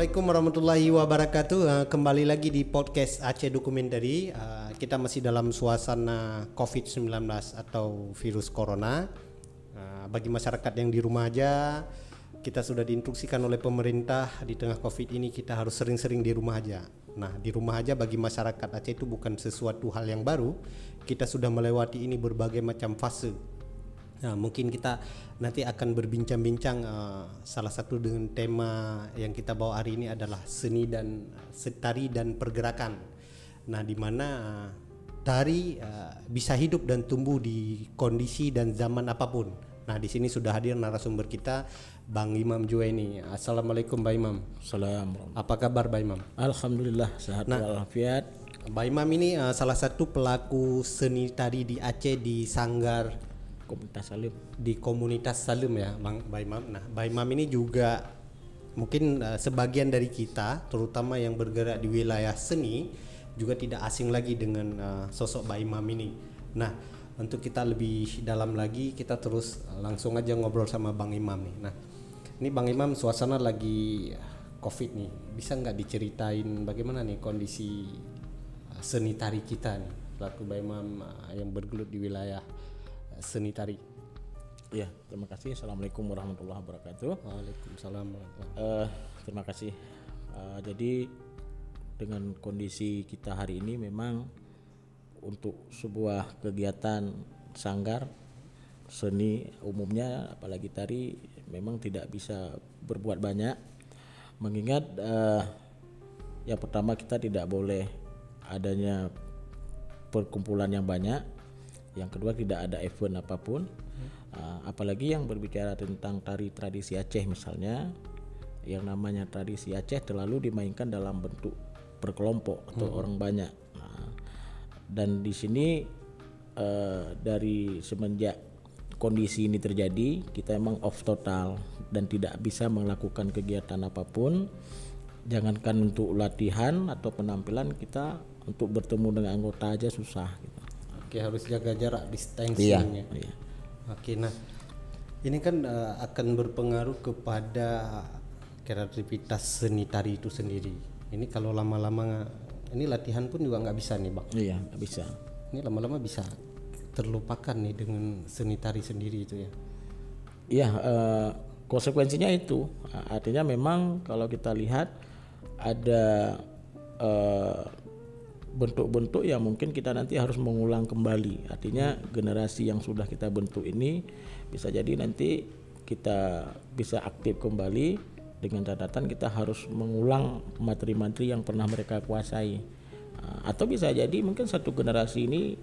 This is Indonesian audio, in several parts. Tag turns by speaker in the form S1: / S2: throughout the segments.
S1: Assalamualaikum warahmatullahi wabarakatuh. Kembali lagi di podcast Aceh Documentary. Kita masih dalam suasana COVID-19 atau virus corona. Bagi masyarakat yang di rumah aja, kita sudah diinstruksikan oleh pemerintah di tengah COVID ini kita harus sering-sering di rumah aja. Nah, di rumah aja bagi masyarakat Aceh itu bukan sesuatu hal yang baru. Kita sudah melewati ini berbagai macam fase. Nah, mungkin kita nanti akan berbincang-bincang salah satu dengan tema yang kita bawa hari ini adalah tari dan pergerakan. Nah, di mana tari bisa hidup dan tumbuh di kondisi dan zaman apapun. Nah, di sini sudah hadir narasumber kita, Bang Imam Juwaini. Assalamualaikum, Bang Imam.
S2: Assalamualaikum.
S1: Apa kabar, Bang Imam?
S2: Alhamdulillah sehat walafiat.
S1: Bang Imam ini salah satu pelaku seni tari di Aceh di Sanggar
S2: Komunitas Salim.
S1: Di komunitas Salim ya, Bang Imam. Nah, Bang Imam ini juga mungkin sebagian dari kita, terutama yang bergerak di wilayah seni, juga tidak asing lagi dengan sosok Bang Imam ini. Nah, untuk kita lebih dalam lagi, kita terus langsung aja ngobrol sama Bang Imam nih. Nah, ini Bang Imam suasana lagi COVID nih, bisa nggak diceritain bagaimana nih kondisi seni tari kita nih, pelaku Bang Imam yang bergelut di wilayah seni tari.
S2: Ya, terima kasih. Assalamualaikum warahmatullahi wabarakatuh.
S1: Waalaikumsalam.
S2: Terima kasih. Jadi dengan kondisi kita hari ini memang untuk sebuah kegiatan sanggar seni umumnya, apalagi tari, memang tidak bisa berbuat banyak. Mengingat yang pertama kita tidak boleh adanya perkumpulan yang banyak. Yang kedua tidak ada event apapun, apalagi yang berbicara tentang tari tradisi Aceh misalnya, yang namanya tradisi Aceh terlalu dimainkan dalam bentuk berkelompok atau orang banyak. Dan di sini dari semenjak kondisi ini terjadi, kita emang off total dan tidak bisa melakukan kegiatan apapun. Jangankan untuk latihan atau penampilan, kita untuk bertemu dengan anggota aja susah gitu.
S1: Oke, harus jaga jarak, distancing.
S2: Iya.
S1: Oke, nah ini kan akan berpengaruh kepada kreativitas seni tari itu sendiri. Ini kalau lama-lama, ini latihan pun juga nggak bisa nih, Bang.
S2: Iya, nggak bisa.
S1: Ini lama-lama bisa terlupakan nih dengan seni tari sendiri itu ya.
S2: Iya, konsekuensinya itu. Artinya memang kalau kita lihat ada bentuk-bentuk yang mungkin kita nanti harus mengulang kembali. Artinya generasi yang sudah kita bentuk ini bisa jadi nanti kita bisa aktif kembali, dengan catatan kita harus mengulang materi-materi yang pernah mereka kuasai. Atau bisa jadi mungkin satu generasi ini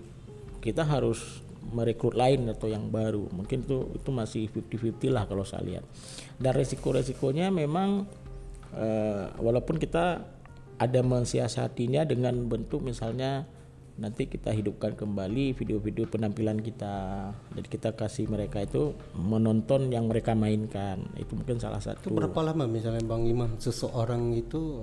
S2: kita harus merekrut lain atau yang baru. Mungkin itu masih 50-50 lah kalau saya lihat. Dan resiko-resikonya memang walaupun kita ada mensiasatinya dengan bentuk misalnya nanti kita hidupkan kembali video-video penampilan kita, jadi kita kasih mereka itu menonton yang mereka mainkan. Itu mungkin salah satu.
S1: Itu berapa lama misalnya Bang Imam seseorang itu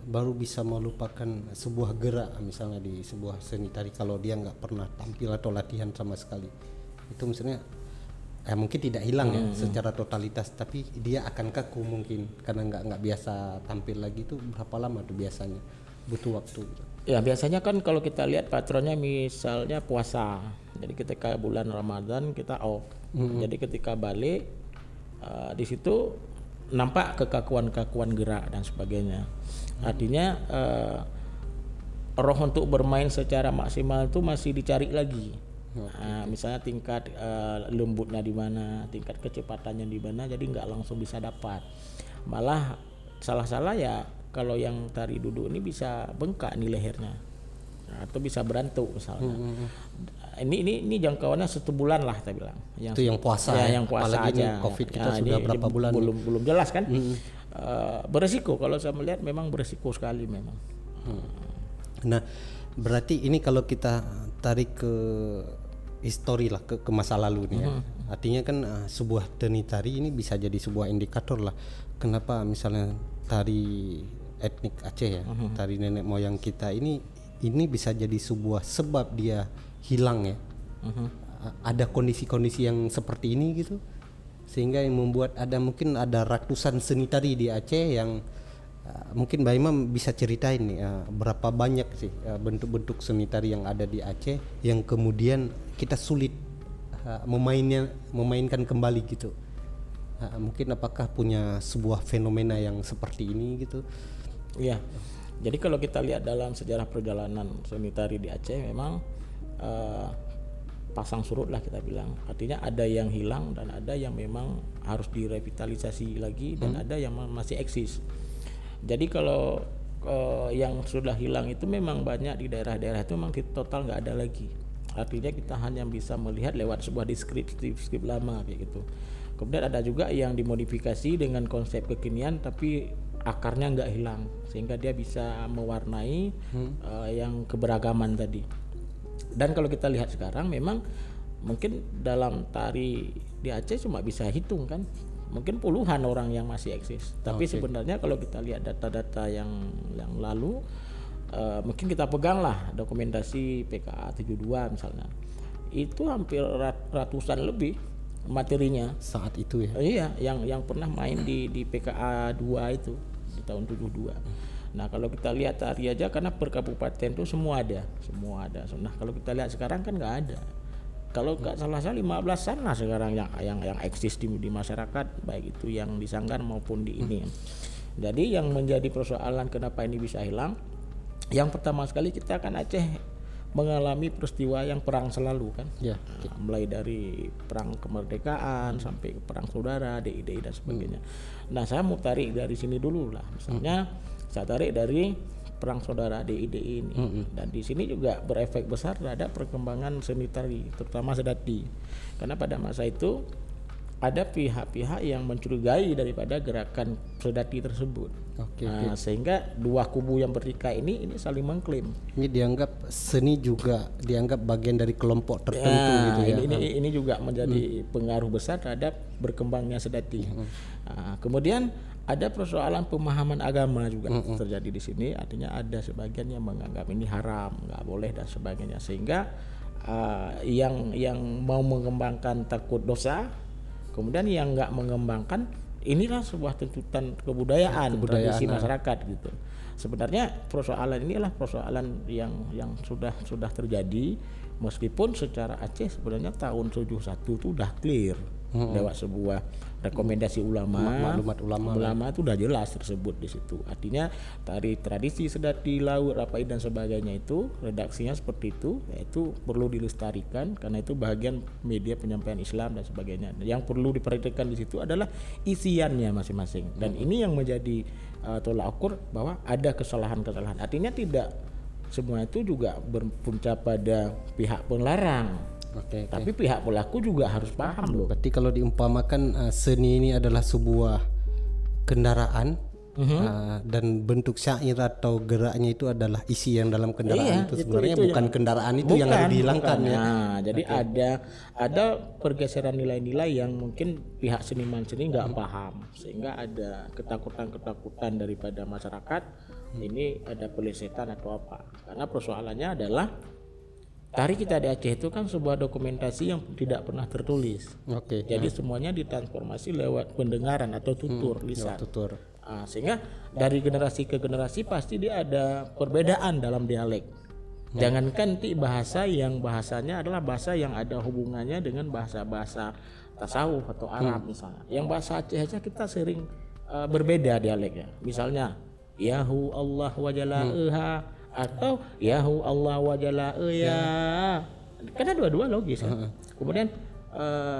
S1: baru bisa melupakan sebuah gerak misalnya di sebuah seni tari kalau dia nggak pernah tampil atau latihan sama sekali? Itu misalnya mungkin tidak hilang ya secara totalitas, tapi dia akan kaku mungkin karena nggak biasa tampil lagi. Itu berapa lama tuh biasanya butuh waktu gitu?
S2: Ya biasanya kan kalau kita lihat patronnya misalnya puasa, jadi ketika bulan Ramadan kita off, jadi ketika balik di situ nampak kekakuan gerak dan sebagainya. Artinya roh untuk bermain secara maksimal itu masih dicari lagi. Misalnya tingkat lembutnya di mana, tingkat kecepatannya di mana, jadi nggak langsung bisa dapat. Malah salah-salah ya kalau yang tari duduk ini bisa bengkak nih lehernya, atau bisa berantuk misalnya. Ini jangkauannya 1 bulan lah kita bilang.
S1: Itu yang puasa
S2: ya, yang puasa
S1: apalagi
S2: aja.
S1: COVID kita sudah berapa bulan?
S2: Belum jelas kan. Beresiko kalau saya melihat, memang beresiko sekali memang.
S1: Nah, berarti ini kalau kita tarik ke histori lah, ke masa lalu nih ya. Artinya kan sebuah seni tari ini bisa jadi sebuah indikator lah kenapa misalnya tari etnik Aceh ya, tari nenek moyang kita ini bisa jadi sebuah sebab dia hilang ya. Ada kondisi-kondisi yang seperti ini gitu, sehingga yang membuat mungkin ada ratusan seni tari di Aceh yang Mungkin Mbak Imam bisa ceritain nih berapa banyak sih bentuk-bentuk seni tari yang ada di Aceh yang kemudian kita sulit memainkan kembali gitu. Mungkin apakah punya sebuah fenomena yang seperti ini gitu?
S2: Iya. Jadi kalau kita lihat dalam sejarah perjalanan seni tari di Aceh memang pasang surut lah kita bilang. Artinya ada yang hilang dan ada yang memang harus direvitalisasi lagi dan ada yang masih eksis. Jadi kalau yang sudah hilang itu memang banyak di daerah-daerah itu memang total nggak ada lagi. Artinya kita hanya bisa melihat lewat sebuah deskripsi lama kayak gitu. Kemudian ada juga yang dimodifikasi dengan konsep kekinian tapi akarnya nggak hilang sehingga dia bisa mewarnai yang keberagaman tadi. Dan kalau kita lihat sekarang memang mungkin dalam tari di Aceh cuma bisa hitung kan, mungkin puluhan orang yang masih eksis. Tapi sebenarnya kalau kita lihat data-data yang lalu, mungkin kita peganglah dokumentasi PKA 72 misalnya, itu hampir ratusan lebih materinya
S1: saat itu ya.
S2: Iya, yang pernah main di PKA 2 itu di tahun 72. Nah, kalau kita lihat tari aja karena per kabupaten itu semua ada. Nah, kalau kita lihat sekarang kan nggak ada. Kalau nggak salah 15-an lah sekarang yang eksis di masyarakat, baik itu yang di Sanggar maupun di ini. Jadi yang menjadi persoalan kenapa ini bisa hilang, yang pertama sekali kita kan Aceh mengalami peristiwa yang perang selalu kan, mulai dari perang kemerdekaan sampai ke perang saudara, DIDI dan sebagainya. Nah, saya mau tarik dari sini dulu lah, misalnya saya tarik dari perang saudara DIDI ini, dan di sini juga berefek besar terhadap perkembangan seni tari, terutama sedati, karena pada masa itu ada pihak-pihak yang mencurigai daripada gerakan sedati tersebut. Sehingga dua kubu yang bertikai ini saling mengklaim.
S1: Ini dianggap seni juga dianggap bagian dari kelompok tertentu gitu ya.
S2: Ini juga menjadi pengaruh besar terhadap berkembangnya sedati. Kemudian ada persoalan pemahaman agama juga terjadi di sini. Artinya ada sebagian yang menganggap ini haram, nggak boleh dan sebagainya. Sehingga yang mau mengembangkan takut dosa, kemudian yang nggak mengembangkan, inilah sebuah tuntutan kebudayaan tradisi masyarakat gitu. Sebenarnya persoalan ini adalah persoalan yang sudah terjadi, meskipun secara Aceh sebenarnya tahun 71 itu udah clear lewat sebuah rekomendasi maklumat ulama itu udah jelas tersebut di situ. Artinya tari tradisi sedati, laut, rapai dan sebagainya itu redaksinya seperti itu, yaitu perlu dilestarikan karena itu bagian media penyampaian Islam dan sebagainya. Yang perlu diperhatikan di situ adalah isiannya masing-masing, dan ini yang menjadi tolak ukur bahwa ada kesalahan-kesalahan. Artinya tidak semua itu juga berpunca pada pihak penlarang. Tapi pihak pelaku juga harus paham loh.
S1: Berarti kalau diumpamakan seni ini adalah sebuah kendaraan, dan bentuk syair atau geraknya itu adalah isi yang dalam kendaraan itu sebenarnya bukan kendaraan itu yang harus dihilangkan ya.
S2: Nah, jadi ada pergeseran nilai-nilai yang mungkin pihak seniman seni nggak paham, sehingga ada ketakutan daripada masyarakat. Ini ada pelesetan atau apa? Karena persoalannya adalah tari kita di Aceh itu kan sebuah dokumentasi yang tidak pernah tertulis. Jadi semuanya ditransformasi lewat pendengaran atau tutur lisan. Sehingga dari generasi ke generasi pasti dia ada perbedaan dalam dialek. Jangankan nanti bahasa yang bahasanya adalah bahasa yang ada hubungannya dengan bahasa-bahasa tasawuf atau Arab misalnya. Yang bahasa Aceh aja kita sering berbeda dialeknya. Misalnya Yahu Allah wa jala'eha atau Yahu Allah wa jala'eya. Karena dua-dua logis kan. Kemudian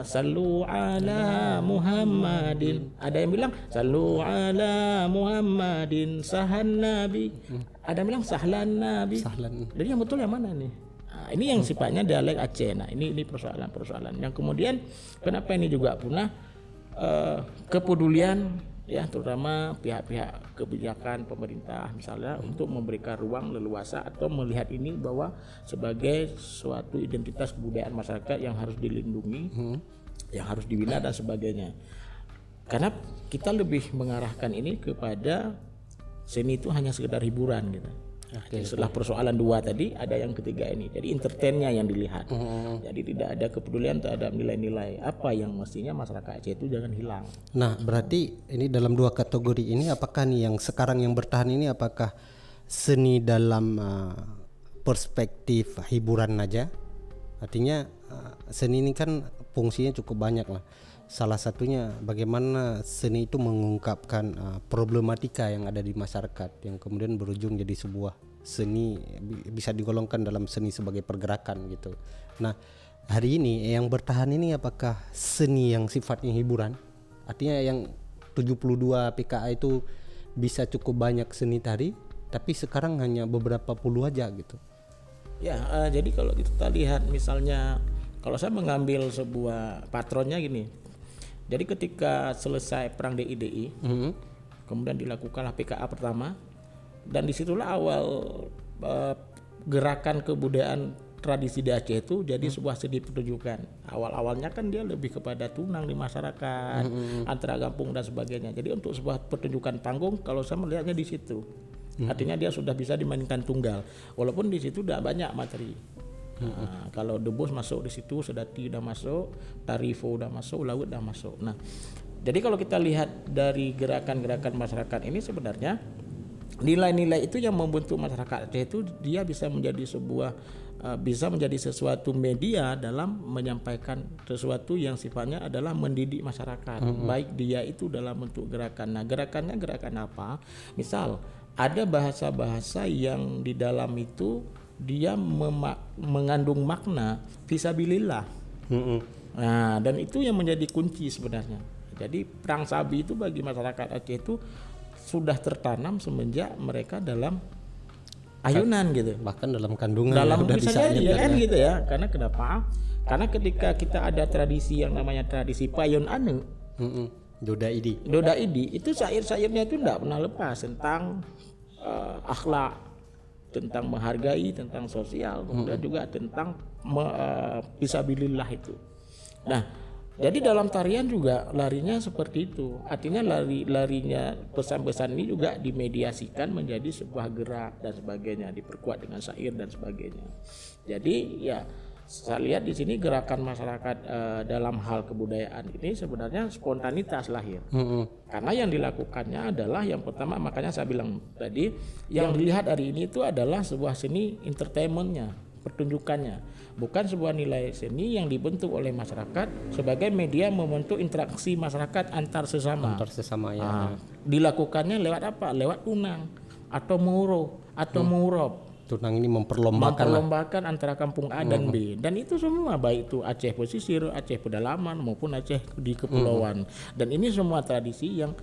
S2: Sallu ala Muhammadin. Ada yang bilang Sallu ala Muhammadin sahan Nabi. Ada yang bilang sahlan Nabi. Jadi yang betul yang mana nih? Ini yang sifatnya dialek Aceh. Nah, ini persoalan-persoalan. Yang kemudian kenapa ini juga punah, kepedulian ya, terutama pihak-pihak kebijakan pemerintah misalnya untuk memberikan ruang leluasa atau melihat ini bahwa sebagai suatu identitas kebudayaan masyarakat yang harus dilindungi, yang harus dibina dan sebagainya. Karena kita lebih mengarahkan ini kepada seni itu hanya sekedar hiburan gitu. Jadi setelah persoalan 2 tadi ada yang ketiga ini. Jadi entertainnya yang dilihat. Jadi tidak ada kepedulian terhadap nilai-nilai apa yang mestinya masyarakat Aceh itu jangan hilang.
S1: Nah, berarti ini dalam 2 kategori ini, apakah nih yang sekarang yang bertahan ini apakah seni dalam perspektif hiburan aja? Artinya seni ini kan fungsinya cukup banyak lah. Salah satunya bagaimana seni itu mengungkapkan problematika yang ada di masyarakat yang kemudian berujung jadi sebuah seni, bisa digolongkan dalam seni sebagai pergerakan gitu. Nah, hari ini yang bertahan ini apakah seni yang sifatnya hiburan? Artinya yang 72 PKA itu bisa cukup banyak seni tari, tapi sekarang hanya beberapa puluh aja gitu.
S2: Ya, jadi kalau kita lihat misalnya, kalau saya mengambil sebuah patronnya gini. Jadi ketika selesai perang DIDI, kemudian dilakukanlah PKA pertama, dan disitulah awal gerakan kebudayaan tradisi di Aceh itu jadi sebuah seni pertunjukan. Awal-awalnya kan dia lebih kepada tunang di masyarakat, antara kampung dan sebagainya. Jadi untuk sebuah pertunjukan panggung, kalau saya melihatnya di situ, artinya dia sudah bisa dimainkan tunggal, walaupun di situ tidak banyak materi. Nah, kalau debus masuk di situ, sedati udah masuk, tarifo udah masuk, laut udah masuk. Nah, jadi kalau kita lihat dari gerakan-gerakan masyarakat ini sebenarnya nilai-nilai itu yang membentuk masyarakat Aceh itu dia bisa menjadi sesuatu media dalam menyampaikan sesuatu yang sifatnya adalah mendidik masyarakat. Baik dia itu dalam bentuk gerakan. Nah, gerakannya gerakan apa? Misal ada bahasa-bahasa yang di dalam itu dia mengandung makna fisabilillah. Nah, dan itu yang menjadi kunci sebenarnya. Jadi perang sabi itu bagi masyarakat Aceh itu sudah tertanam semenjak mereka dalam ayunan gitu.
S1: Bahkan dalam kandungan.
S2: Dalam bisa jadi kan gitu ya. Karena kenapa? Karena ketika kita ada tradisi yang namanya tradisi payun anu,
S1: Doda Idi
S2: itu syair-syairnya itu tidak pernah lepas tentang akhlak, tentang menghargai, tentang sosial, kemudian juga tentang fisabilillah itu. Nah, jadi dalam tarian juga larinya seperti itu. Artinya larinya pesan-pesan ini juga dimediasikan menjadi sebuah gerak dan sebagainya, diperkuat dengan syair dan sebagainya. Jadi ya saya lihat di sini gerakan masyarakat dalam hal kebudayaan ini sebenarnya spontanitas lahir. Karena yang dilakukannya adalah yang pertama, makanya saya bilang tadi yang dilihat hari ini itu adalah sebuah seni entertainmentnya, pertunjukannya, bukan sebuah nilai seni yang dibentuk oleh masyarakat sebagai media membentuk interaksi masyarakat antar sesama.
S1: Ya.
S2: Dilakukannya lewat apa? Lewat tunang atau muro atau murab.
S1: Tunang ini memperlombakan
S2: antara kampung A dan B, dan itu semua baik itu Aceh pesisir, Aceh pedalaman maupun Aceh di kepulauan. Dan ini semua tradisi yang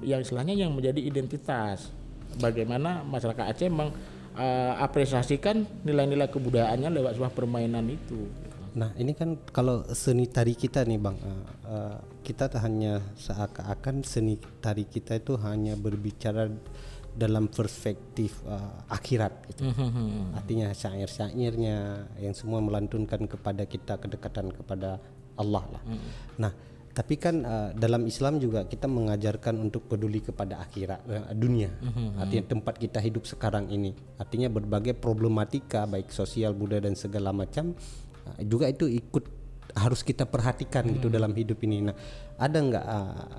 S2: istilahnya yang menjadi identitas bagaimana masyarakat Aceh mengapresiasikan nilai-nilai kebudayaannya lewat sebuah permainan itu.
S1: Nah, ini kan kalau seni tari kita nih Bang, kita hanya seakan-akan seni tari kita itu hanya berbicara dalam perspektif akhirat gitu. Artinya syair-syairnya yang semua melantunkan kepada kita kedekatan kepada Allah lah. Nah, tapi kan dalam Islam juga kita mengajarkan untuk peduli kepada akhirat, dunia. Artinya tempat kita hidup sekarang ini. Artinya berbagai problematika baik sosial, budaya dan segala macam juga itu ikut harus kita perhatikan gitu dalam hidup ini. Nah, ada nggak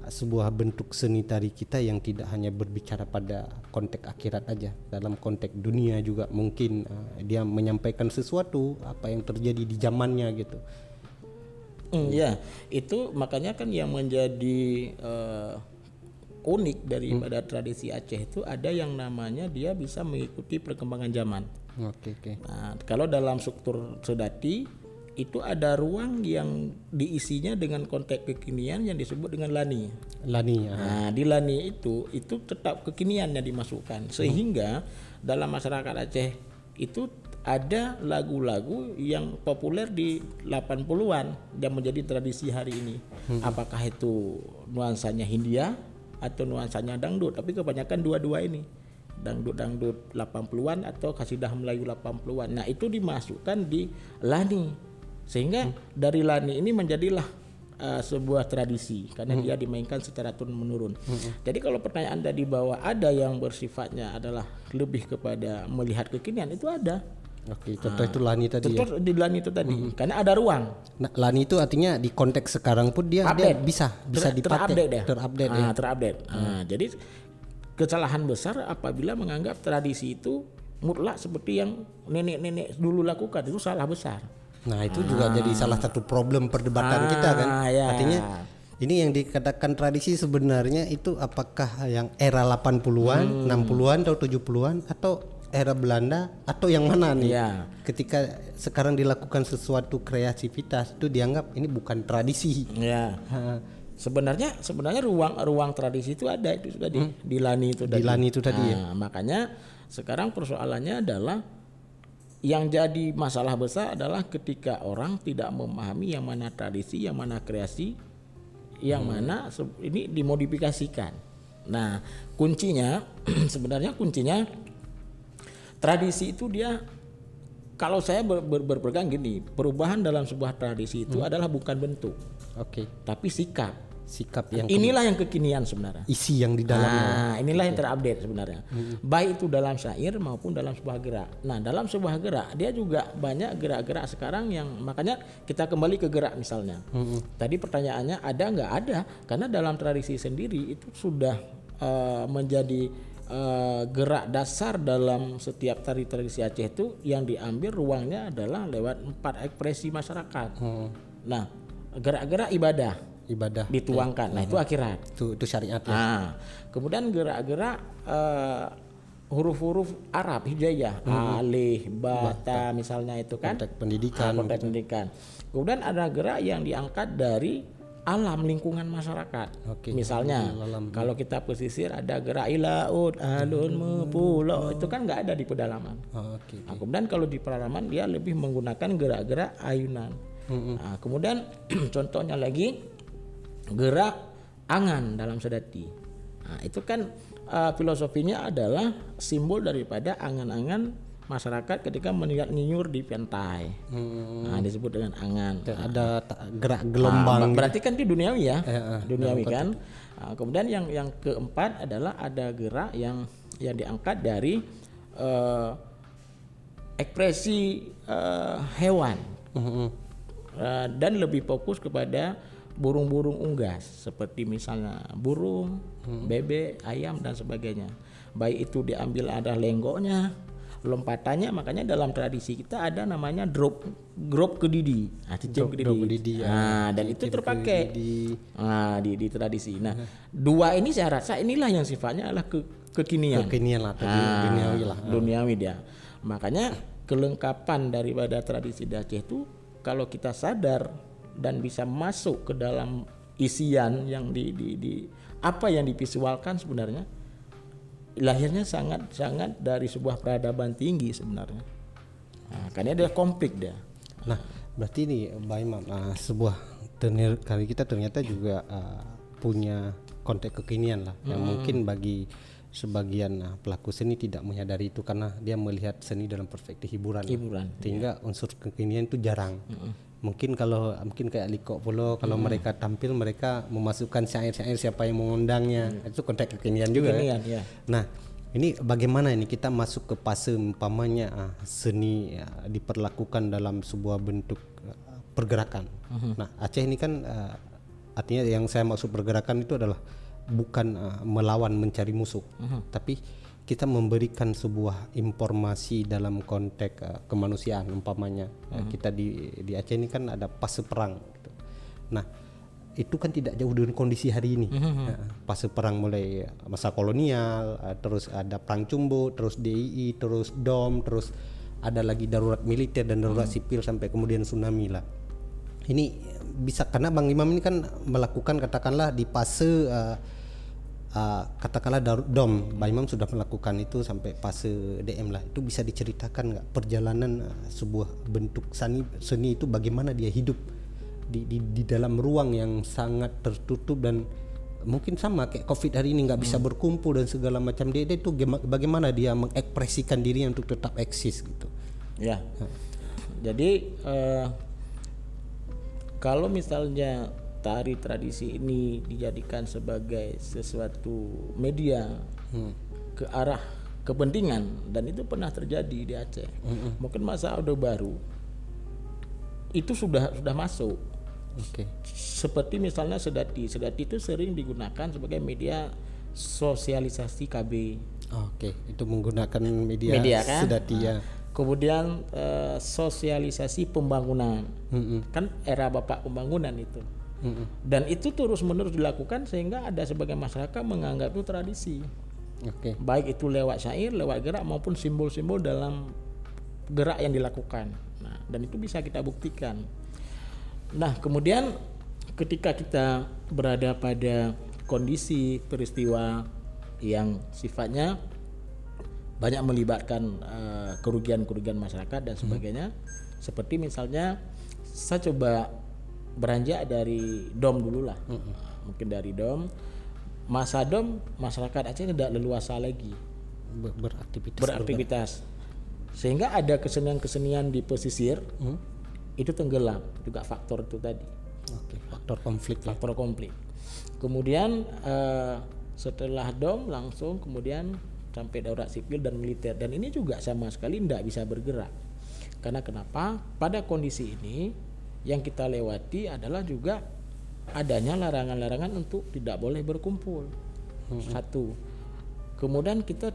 S1: sebuah bentuk seni tari kita yang tidak hanya berbicara pada konteks akhirat aja, dalam konteks dunia juga mungkin dia menyampaikan sesuatu apa yang terjadi di zamannya gitu.
S2: Ya, itu makanya kan yang menjadi unik daripada tradisi Aceh itu ada yang namanya dia bisa mengikuti perkembangan zaman.
S1: Oke.
S2: Nah, kalau dalam struktur sedati itu ada ruang yang diisinya dengan konteks kekinian yang disebut dengan lani. Nah, di lani itu tetap kekiniannya dimasukkan sehingga dalam masyarakat Aceh itu ada lagu-lagu yang populer di 80-an yang menjadi tradisi hari ini. Apakah itu nuansanya Hindia atau nuansanya dangdut, tapi kebanyakan dua-dua ini. Dangdut 80-an atau kasidah Melayu 80-an. Nah, itu dimasukkan di lani. Sehingga dari lani ini menjadilah sebuah tradisi karena dia dimainkan secara turun menurun. Jadi kalau pertanyaan tadi bahwa ada yang bersifatnya adalah lebih kepada melihat kekinian, itu ada.
S1: Oke, contoh itu Lani tadi.
S2: Contoh di Lani itu tadi, karena ada ruang.
S1: Nah, Lani itu artinya di konteks sekarang pun dia bisa dipakai,
S2: terupdate. Jadi kesalahan besar apabila menganggap tradisi itu mutlak seperti yang nenek-nenek dulu lakukan, itu salah besar.
S1: Nah itu juga jadi salah satu problem perdebatan kita kan. Artinya ini yang dikatakan tradisi sebenarnya itu apakah yang era 80-an, 60-an atau 70-an atau era Belanda atau yang mana nih? Ketika sekarang dilakukan sesuatu kreativitas itu dianggap ini bukan tradisi.
S2: Sebenarnya ruang tradisi itu ada itu tadi di Lani itu tadi.
S1: Di Lani itu tadi ya.
S2: Makanya sekarang persoalannya adalah yang jadi masalah besar adalah ketika orang tidak memahami yang mana tradisi, yang mana kreasi, yang mana ini dimodifikasikan. Nah, kuncinya sebenarnya tradisi itu dia, kalau saya berpegang gini, perubahan dalam sebuah tradisi itu adalah bukan bentuk, tapi sikap yang inilah yang kekinian sebenarnya,
S1: isi yang di dalamnya.
S2: Inilah yang terupdate sebenarnya, baik itu dalam syair maupun dalam sebuah gerak. Nah, dalam sebuah gerak dia juga banyak gerak-gerak sekarang yang makanya kita kembali ke gerak misalnya. Tadi pertanyaannya ada nggak? Ada, karena dalam tradisi sendiri itu sudah menjadi gerak dasar dalam setiap tari tradisi Aceh itu yang diambil ruangnya adalah lewat 4 ekspresi masyarakat. Nah, gerak-gerak ibadah dituangkan. Nah, itu akhirat.
S1: Itu syariat ya.
S2: Nah, kemudian gerak-gerak huruf-huruf Arab hijaiyah, alif, bata misalnya itu kan.
S1: Konteks pendidikan.
S2: Kemudian ada gerak yang diangkat dari alam lingkungan masyarakat. Misalnya kalau kita pesisir ada gerak ilaud alun pulau, itu kan nggak ada di pedalaman. Nah, kemudian kalau di pedalaman dia lebih menggunakan gerak-gerak ayunan. Nah, kemudian contohnya lagi gerak angan dalam sedati. Nah, itu kan filosofinya adalah simbol daripada angan-angan masyarakat ketika meniup di pantai. Nah, disebut dengan angan.
S1: Ada gerak gelombang.
S2: Berarti kan itu duniawi ya. Duniawi kan. Nah, kemudian yang keempat adalah ada gerak yang diangkat dari ekspresi hewan. Dan lebih fokus kepada burung-burung unggas seperti misalnya burung, bebek, ayam dan sebagainya. Baik itu diambil ada lenggoknya, lompatannya, makanya dalam tradisi kita ada namanya drop kedidi. Dan itu terpakai di tradisi. Nah, dua ini saya rasa inilah yang sifatnya adalah kekinian lah, duniawi dia. Makanya kelengkapan daripada tradisi di Aceh itu kalau kita sadar dan bisa masuk ke dalam isian yang di apa yang divisualkan sebenarnya lahirnya sangat dari sebuah peradaban tinggi sebenarnya. Nah, karena dia komplit dia.
S1: Nah, berarti ini Mbak Imam, sebuah kali kita ternyata juga punya konteks kekinian lah yang mungkin bagi sebagian pelaku seni tidak menyadari itu karena dia melihat seni dalam perspektif hiburan. Sehingga unsur kekinian itu jarang. Mungkin kayak Liko Polo kalau mereka tampil mereka memasukkan syair-syair siapa yang mengundangnya. Itu konteks kekinian juga. Nah, ini bagaimana ini kita masuk ke fase umpamanya seni diperlakukan dalam sebuah bentuk pergerakan. Nah, Aceh ini kan artinya yang saya maksud pergerakan itu adalah bukan melawan mencari musuh, tapi kita memberikan sebuah informasi dalam konteks kemanusiaan umpamanya. Kita di Aceh ini kan ada fase perang gitu. Nah, itu kan tidak jauh dengan kondisi hari ini. Fase perang mulai masa kolonial, terus ada perang Cumbu, terus DII, terus DOM, terus ada lagi darurat militer dan darurat sipil sampai kemudian tsunami lah. Ini bisa karena Bang Imam ini kan melakukan katakanlah di fase katakanlah DOM, Bang Imam sudah melakukan itu sampai fase DM lah. Itu bisa diceritakan nggak perjalanan sebuah bentuk seni itu bagaimana dia hidup di dalam ruang yang sangat tertutup dan mungkin sama kayak COVID hari ini nggak bisa berkumpul dan segala macam. Dia itu bagaimana dia mengekspresikan dirinya untuk tetap eksis gitu.
S2: Ya. Jadi kalau misalnya tari tradisi ini dijadikan sebagai sesuatu media ke arah kepentingan, dan itu pernah terjadi di Aceh. Mungkin masa Orde Baru itu sudah masuk. Seperti misalnya Sedati itu sering digunakan sebagai media sosialisasi KB.
S1: Itu menggunakan media
S2: kan?
S1: Sedati ya.
S2: Kemudian sosialisasi pembangunan, kan era Bapak Pembangunan itu. Dan itu terus menerus dilakukan sehingga ada sebagian masyarakat menganggap itu tradisi. Baik itu lewat syair, lewat gerak maupun simbol-simbol dalam gerak yang dilakukan. Nah, dan itu bisa kita buktikan. Nah, kemudian ketika kita berada pada kondisi peristiwa yang sifatnya banyak melibatkan kerugian masyarakat dan sebagainya, seperti misalnya saya coba beranjak dari DOM dulu lah. Mungkin dari DOM, masa DOM masyarakat Aceh tidak leluasa lagi beraktivitas. Sehingga ada kesenian-kesenian di pesisir itu tenggelam, juga faktor itu tadi.
S1: Faktor konflik.
S2: Kemudian setelah DOM langsung kemudian sampai darurat sipil dan militer, dan ini juga sama sekali tidak bisa bergerak. Karena kenapa? Pada kondisi ini yang kita lewati adalah juga adanya larangan-larangan untuk tidak boleh berkumpul. Satu. Kemudian kita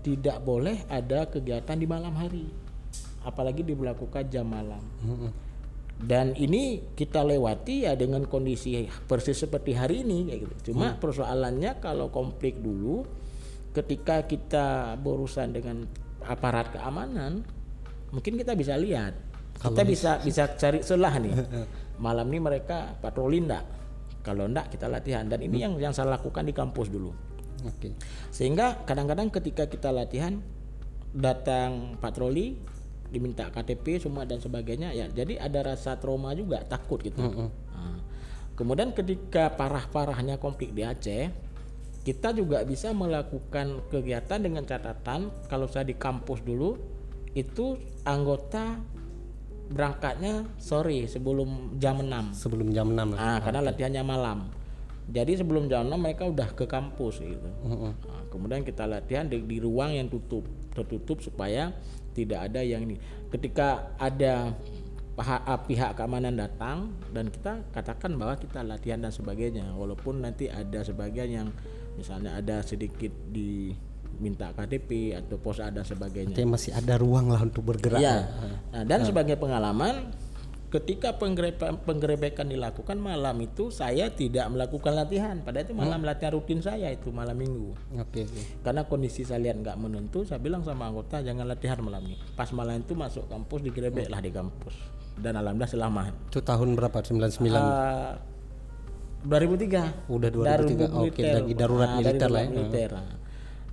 S2: tidak boleh ada kegiatan di malam hari, apalagi diberlakukan jam malam. Dan ini kita lewati ya dengan kondisi persis seperti hari ini kayak gitu. Cuma persoalannya kalau konflik dulu, ketika kita berurusan dengan aparat keamanan, mungkin kita bisa lihat, kita bisa cari celah nih. Malam ini mereka patroli enggak? Kalau enggak kita latihan. Dan ini yang saya lakukan di kampus dulu. Sehingga kadang-kadang ketika kita latihan datang patroli, diminta KTP semua dan sebagainya ya. Jadi ada rasa trauma juga, takut gitu. Nah, kemudian ketika parah-parahnya konflik di Aceh, kita juga bisa melakukan kegiatan dengan catatan kalau saya di kampus dulu itu anggota berangkatnya sore sebelum jam 6. Karena latihannya malam. Jadi sebelum jam 6 mereka udah ke kampus gitu. Nah, kemudian kita latihan di ruang yang tertutup supaya tidak ada yang ini. Ketika ada pihak keamanan datang dan kita katakan bahwa kita latihan dan sebagainya, walaupun nanti ada sebagian yang misalnya ada sedikit diminta KTP atau pos dan sebagainya.
S1: Jadi masih ada ruang lah untuk bergerak.
S2: Ya. Nah, dan sebagai pengalaman, ketika penggerebekan dilakukan malam itu saya tidak melakukan latihan. Padahal itu malam latihan rutin saya itu malam minggu. Karena kondisi saya lihat nggak menentu, saya bilang sama anggota jangan latihan malam ini. Pas malam itu masuk kampus digerebek lah di kampus. Dan alhamdulillah selamat.
S1: Itu tahun berapa? 99?
S2: 2003.
S1: Udah 2003. Lagi darurat militer lah ya.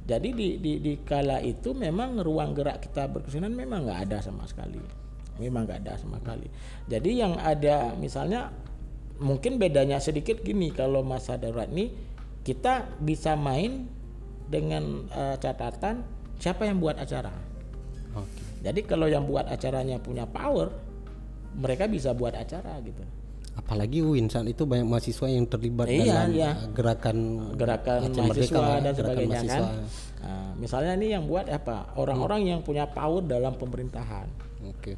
S2: Jadi di kala itu memang ruang gerak kita berkesenian memang nggak ada sama sekali. Jadi yang ada misalnya mungkin bedanya sedikit gini, kalau masa darurat ini kita bisa main dengan catatan siapa yang buat acara. Jadi kalau yang buat acaranya punya power, mereka bisa buat acara gitu.
S1: Apalagi UIN saat itu banyak mahasiswa yang terlibat dalam gerakan
S2: mahasiswa dan sebagainya kan. Nah, misalnya ini yang buat apa? Orang-orang yang punya power dalam pemerintahan.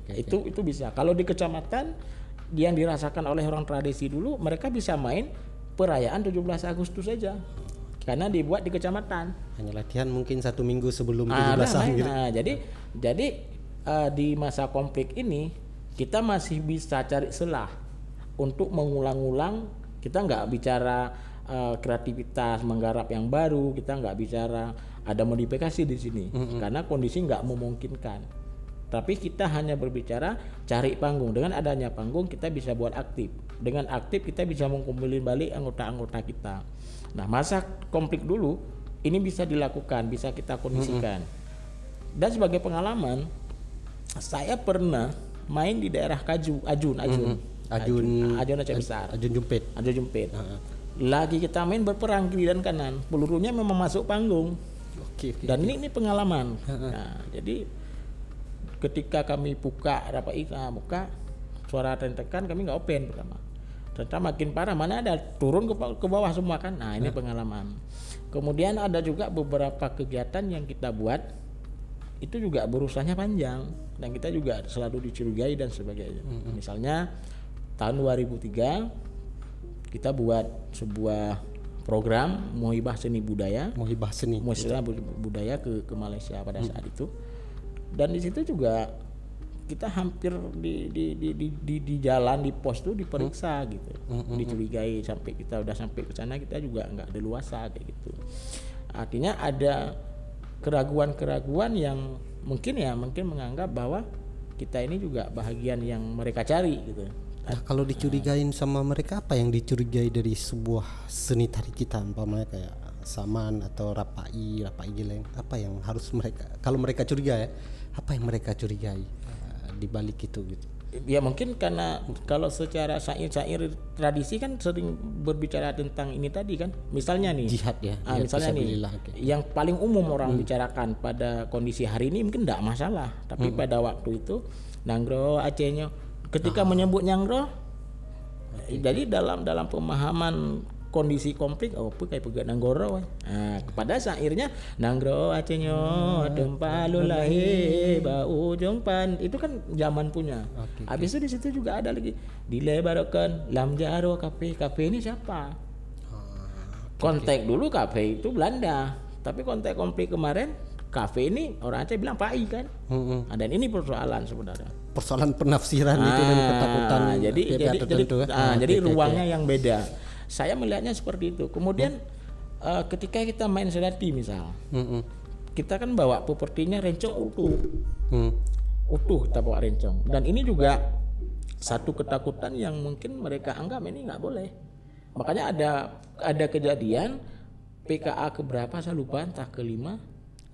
S2: Itu bisa. Kalau di kecamatan yang dirasakan oleh orang tradisi dulu, mereka bisa main perayaan 17 Agustus saja. Karena dibuat di kecamatan.
S1: Hanya latihan mungkin 1 minggu sebelum 17-an gitu.
S2: Jadi di masa konflik ini kita masih bisa cari celah untuk mengulang-ulang. Kita nggak bicara kreativitas menggarap yang baru, kita nggak bicara ada modifikasi di sini karena kondisi nggak memungkinkan. Tapi kita hanya berbicara cari panggung. Dengan adanya panggung kita bisa buat aktif. Dengan aktif kita bisa mengumpulin balik anggota-anggota kita. Nah, masa konflik dulu ini bisa dilakukan, bisa kita kondisikan. Dan sebagai pengalaman, saya pernah main di daerah Ajun Aceh Besar. Ajun Jumpit. Lagi kita main berperang kiri dan kanan, pelurunya memang masuk panggung. Dan ini pengalaman. Nah, jadi ketika kami buka suara tekan kami nggak open pertama. ternyata makin parah, mana ada turun ke bawah semua kan. Nah ini pengalaman. Kemudian ada juga beberapa kegiatan yang kita buat itu juga berusaha panjang dan kita juga selalu dicurigai dan sebagainya. Misalnya tahun 2003 kita buat sebuah program Muhibah Seni Budaya budaya ke Malaysia pada saat itu, dan di situ juga kita hampir di jalan di pos tuh diperiksa gitu, dicurigai, sampai kita udah sampai ke sana kita juga nggak leluasa kayak gitu. Artinya ada keraguan yang mungkin menganggap bahwa kita ini juga bahagian yang mereka cari gitu.
S1: Nah, kalau dicurigain sama mereka, apa yang dicurigai dari sebuah seni tari kita, umpamanya kayak Saman atau Rapai Geleng, apa yang harus mereka, kalau mereka curiga ya, apa yang mereka curigai di balik itu gitu?
S2: Ya mungkin karena kalau secara syair tradisi kan sering berbicara tentang ini tadi kan, misalnya nih
S1: jihad ya,
S2: misalnya nih yang paling umum orang bicarakan pada kondisi hari ini mungkin tidak masalah, tapi pada waktu itu Nanggro Acehnya ketika menyebut Nyangro, jadi dalam pemahaman kondisi konflik kayak pegat Nanggoro. Nah, kepada syairnya Nanggro Acehnya tempalulahe bau jongpan, itu kan zaman punya. Habis itu di situ juga ada lagi dilebarkan lam jaro kafe ini siapa? Konteks dulu kafe itu Belanda, tapi konteks konflik kemarin kafe ini orang Aceh bilang Pai kan. Dan ini persoalan sebenarnya. Persoalan
S1: penafsiran itu dan ketakutan.
S2: Jadi ruangnya yang beda. Saya melihatnya seperti itu. Kemudian ketika kita main sedati misal, kita kan bawa propertinya rencong utuh kita bawa rencong. Dan ini juga satu ketakutan yang mungkin mereka anggap ini nggak boleh. Makanya ada kejadian PKA keberapa saya lupa, entah kelima.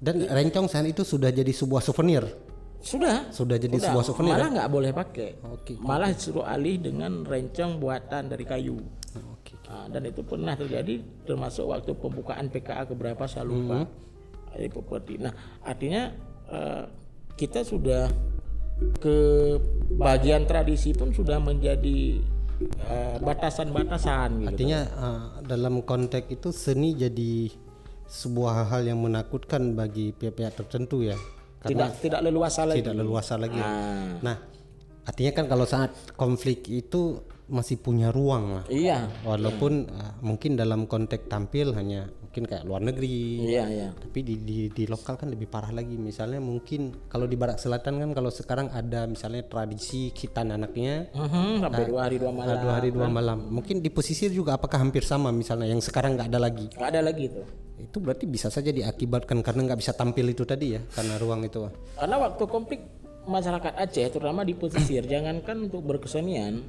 S1: Dan rencong saat itu sudah jadi sebuah souvenir.
S2: Sudah jadi
S1: sebuah souvenir.
S2: Malah nggak boleh pakai. Malah suruh alih dengan rencong buatan dari kayu. Dan itu pernah terjadi termasuk waktu pembukaan PKA keberapa saya lupa. Nah artinya kita sudah ke bagian tradisi pun sudah menjadi batasan-batasan gitu.
S1: Artinya dalam konteks itu seni jadi sebuah hal yang menakutkan bagi pihak-pihak tertentu ya.
S2: Tidak leluasa lagi.
S1: Nah, artinya kan kalau saat konflik itu masih punya ruang lah.
S2: Iya.
S1: Walaupun mungkin dalam konteks tampil hanya mungkin kayak luar negeri.
S2: Iya.
S1: Tapi di lokal kan lebih parah lagi. Misalnya mungkin kalau di Barat Selatan kan kalau sekarang ada misalnya tradisi khitan anaknya
S2: sampai 2 hari 2 malam.
S1: 2 hari 2 malam. Mungkin di pesisir juga apakah hampir sama misalnya yang sekarang nggak ada lagi?
S2: Nggak ada lagi itu.
S1: Itu berarti bisa saja diakibatkan karena nggak bisa tampil itu tadi ya, karena ruang itu.
S2: Karena waktu konflik masyarakat Aceh terutama di pesisir jangankan untuk berkesenian,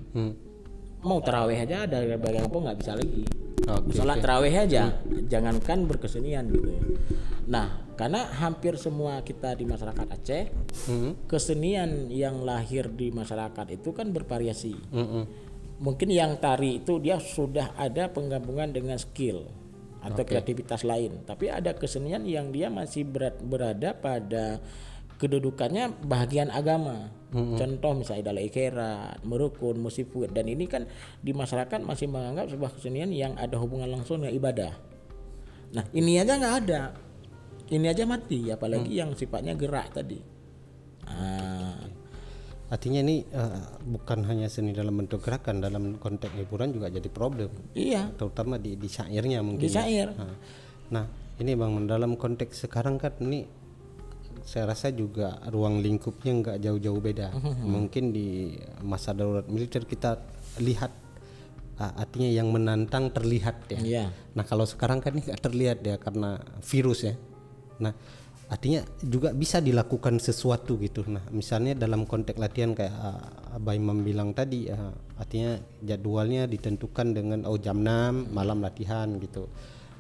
S2: mau taraweh aja ada bagian apa nggak bisa lagi. Sholat taraweh aja, jangankan berkesenian gitu ya. Nah, karena hampir semua kita di masyarakat Aceh, kesenian yang lahir di masyarakat itu kan bervariasi. Mungkin yang tari itu dia sudah ada penggabungan dengan skill atau kreativitas lain, tapi ada kesenian yang dia masih berada pada kedudukannya bahagian agama. Contoh misalnya Dalai Kherat, Merukun, Musifut, dan ini kan di masyarakat masih menganggap sebuah kesenian yang ada hubungan langsung dengan ibadah. Nah ini aja nggak ada, ini aja mati, apalagi yang sifatnya gerak tadi.
S1: Artinya ini bukan hanya seni dalam bentuk gerakan, dalam konteks hiburan juga jadi problem.
S2: Iya.
S1: Terutama di syairnya mungkin.
S2: Di syair.
S1: Nah ini Bang, dalam konteks sekarang kan ini saya rasa juga ruang lingkupnya nggak jauh-jauh beda. Mungkin di masa darurat militer kita lihat artinya yang menantang terlihat ya.
S2: Iya.
S1: Nah kalau sekarang kan ini nggak terlihat ya karena virus ya. Nah artinya juga bisa dilakukan sesuatu gitu. Nah misalnya dalam konteks latihan kayak Abah Imam bilang tadi, artinya jadwalnya ditentukan dengan jam 6 malam latihan gitu.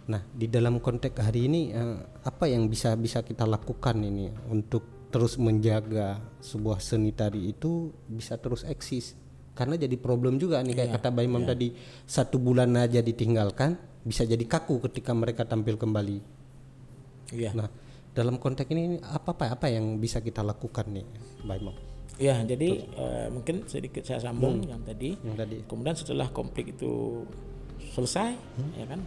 S1: Nah di dalam konteks hari ini apa yang bisa kita lakukan ini untuk terus menjaga sebuah seni tari itu bisa terus eksis, karena jadi problem juga nih kayak kata Abah Imam tadi, 1 bulan aja ditinggalkan bisa jadi kaku ketika mereka tampil kembali. Nah dalam konteks ini apa yang bisa kita lakukan nih Mbak Imam?
S2: Ya, jadi mungkin sedikit saya sambung yang tadi.
S1: Yang tadi.
S2: Kemudian setelah konflik itu selesai, ya kan,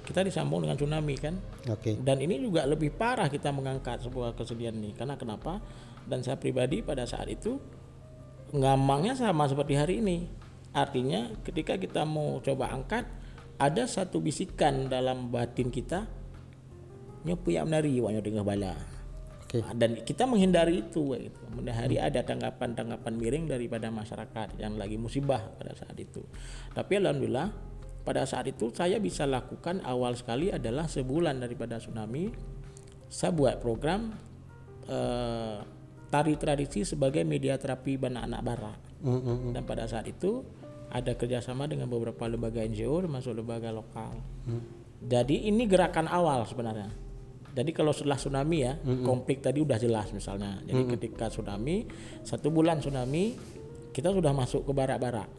S2: kita disambung dengan tsunami kan.
S1: Oke.
S2: Dan ini juga lebih parah kita mengangkat sebuah kesedihan ini. Karena kenapa? Dan saya pribadi pada saat itu ngambangnya sama seperti hari ini. Artinya ketika kita mau coba angkat, ada satu bisikan dalam batin kita, nyopu yang menari wanya dengar bala. Dan kita menghindari itu gitu. Kemudian hari ada tanggapan-tanggapan miring daripada masyarakat yang lagi musibah pada saat itu. Tapi alhamdulillah pada saat itu saya bisa lakukan awal sekali adalah sebulan daripada tsunami saya buat program tari tradisi sebagai media terapi anak-anak bara. Dan pada saat itu ada kerjasama dengan beberapa lembaga NGO termasuk lembaga lokal. Jadi ini gerakan awal sebenarnya. Jadi kalau setelah tsunami ya, konflik tadi udah jelas misalnya. Jadi ketika tsunami, 1 bulan tsunami, kita sudah masuk ke barak-barak.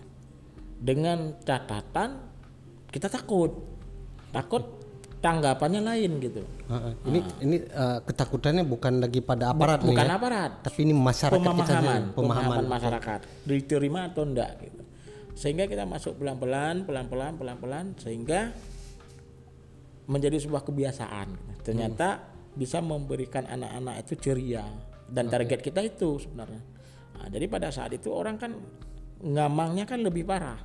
S2: Dengan catatan kita takut tanggapannya lain gitu.
S1: Ini ketakutannya bukan lagi pada aparat nih.
S2: Bukan
S1: ya?
S2: aparat.
S1: Tapi ini masyarakat
S2: pemahaman masyarakat. Diterima atau enggak gitu. Sehingga kita masuk pelan-pelan sehingga menjadi sebuah kebiasaan. Ternyata bisa memberikan anak-anak itu ceria dan target kita itu sebenarnya. Nah, jadi pada saat itu orang kan ngamangnya kan lebih parah.